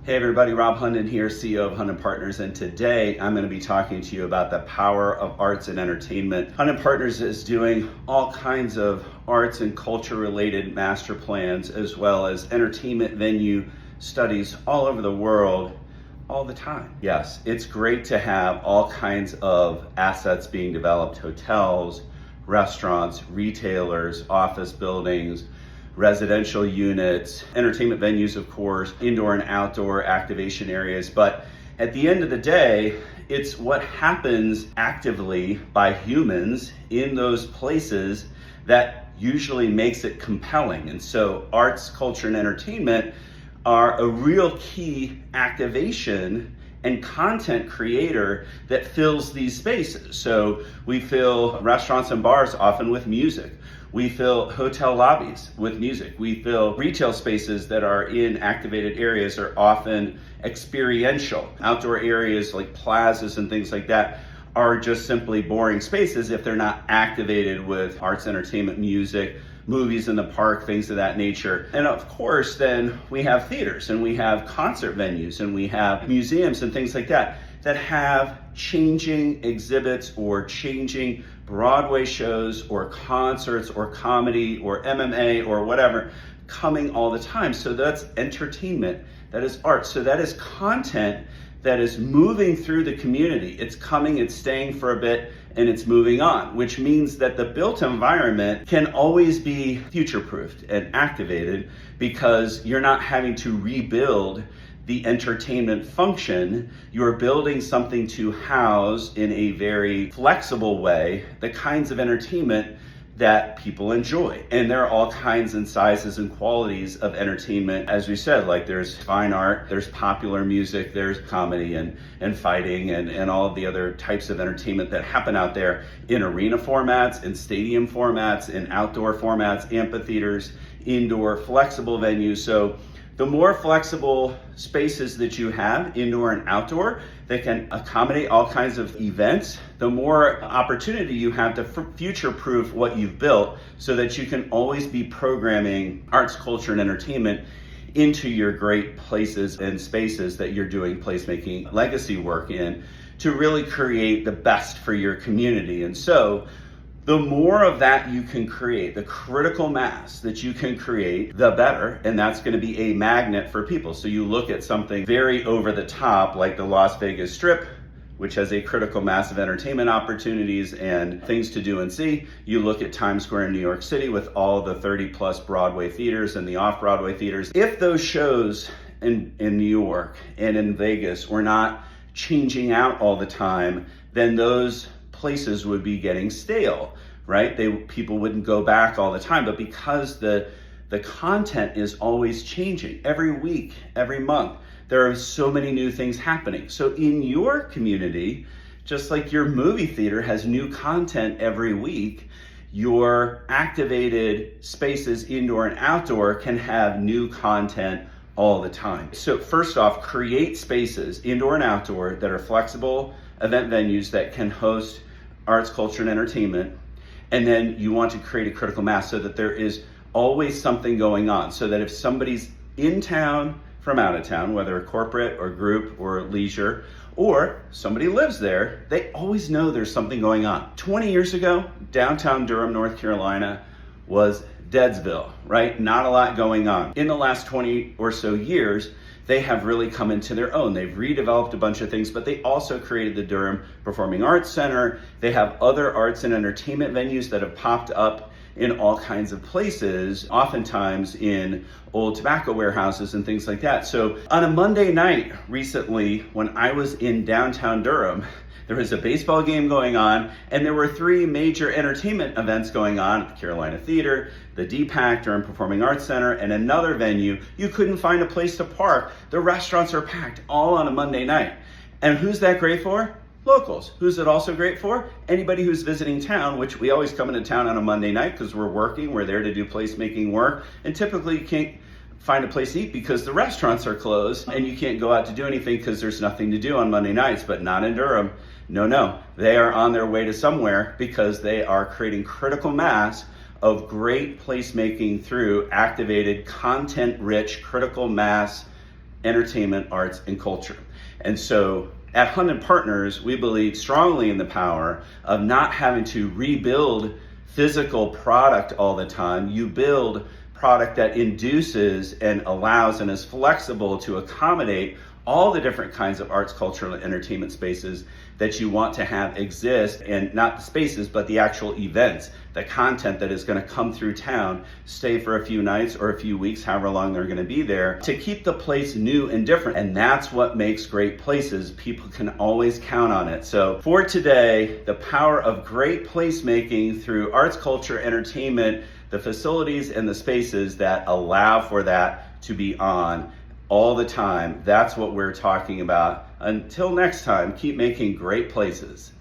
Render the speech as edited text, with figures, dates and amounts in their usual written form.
Hey everybody, Rob Hunden here, CEO of Hunden Partners, and today I'm going to be talking to you about the power of arts and entertainment. Hunden Partners is doing all kinds of arts and culture related master plans as well as entertainment venue studies all over the world all the time. Yes, it's great to have all kinds of assets being developed, hotels, restaurants, retailers, office buildings, residential units, entertainment venues, of course, indoor and outdoor activation areas. But at the end of the day, it's what happens actively by humans in those places that usually makes it compelling. And so arts, culture, and entertainment are a real key activation and content creator that fills these spaces. So we fill restaurants and bars often with music. We fill hotel lobbies with music. We fill retail spaces that are in activated areas are often experiential. Outdoor areas like plazas and things like that are just simply boring spaces if they're not activated with arts, entertainment, music, movies in the park, things of that nature. And of course, then we have theaters and we have concert venues and we have museums and things like that that have changing exhibits or changing Broadway shows or concerts or comedy or MMA or whatever coming all the time. So that's entertainment, that is art. So that is content that is moving through the community. It's coming, it's staying for a bit, and it's moving on, which means that the built environment can always be future-proofed and activated because you're not having to rebuild the entertainment function. You're building something to house in a very flexible way the kinds of entertainment that people enjoy. And there are all kinds and sizes and qualities of entertainment. As we said, like there's fine art, there's popular music, there's comedy and fighting and all of the other types of entertainment that happen out there in arena formats, in stadium formats, in outdoor formats, amphitheaters, indoor, flexible venues. So the more flexible spaces that you have, indoor and outdoor, that can accommodate all kinds of events, the more opportunity you have to future-proof what you've built so that you can always be programming arts, culture, and entertainment into your great places and spaces that you're doing placemaking legacy work in to really create the best for your community. And so the more of that you can create, the critical mass that you can create, the better. And that's going to be a magnet for people. So you look at something very over the top like the Las Vegas Strip, which has a critical mass of entertainment opportunities and things to do and see. You look at Times Square in New York City with all the 30 plus Broadway theaters and the off-Broadway theaters. If those shows in New York and in Vegas were not changing out all the time, then those places would be getting stale, right? People wouldn't go back all the time. But because the content is always changing every week, every month, there are so many new things happening. So in your community, just like your movie theater has new content every week, your activated spaces, indoor and outdoor, can have new content all the time. So first off, create spaces, indoor and outdoor, that are flexible event venues that can host arts, culture, and entertainment. And then you want to create a critical mass so that there is always something going on, so that if somebody's in town from out of town, whether corporate or group or leisure, or somebody lives there, they always know there's something going on. 20 years ago, downtown Durham, North Carolina was Deadsville, right? Not a lot going on. In the last 20 or so years, they have really come into their own. They've redeveloped a bunch of things, but they also created the Durham Performing Arts Center. They have other arts and entertainment venues that have popped up in all kinds of places, oftentimes in old tobacco warehouses and things like that. So on a Monday night recently, when I was in downtown Durham, there was a baseball game going on, and there were 3 major entertainment events going on at the Carolina Theater, the DPAC, Durham Performing Arts Center, and another venue. You couldn't find a place to park. The restaurants are packed, all on a Monday night. And who's that great for? Locals. Who's it also great for? Anybody who's visiting town, which we always come into town on a Monday night because we're working, we're there to do placemaking work, and typically you can't find a place to eat because the restaurants are closed and you can't go out to do anything because there's nothing to do on Monday nights, but not in Durham. No, they are on their way to somewhere because they are creating critical mass of great placemaking through activated, content-rich, critical mass entertainment, arts, and culture. And so at Hunden Partners, we believe strongly in the power of not having to rebuild physical product all the time. You build product that induces and allows and is flexible to accommodate all the different kinds of arts, cultural, and entertainment spaces that you want to have exist, and not the spaces, but the actual events, the content that is going to come through town, stay for a few nights or a few weeks, however long they're going to be there, to keep the place new and different. And that's what makes great places. People can always count on it. So for today, the power of great placemaking through arts, culture, entertainment, the facilities and the spaces that allow for that to be on all the time. That's what we're talking about. Until next time, keep making great places.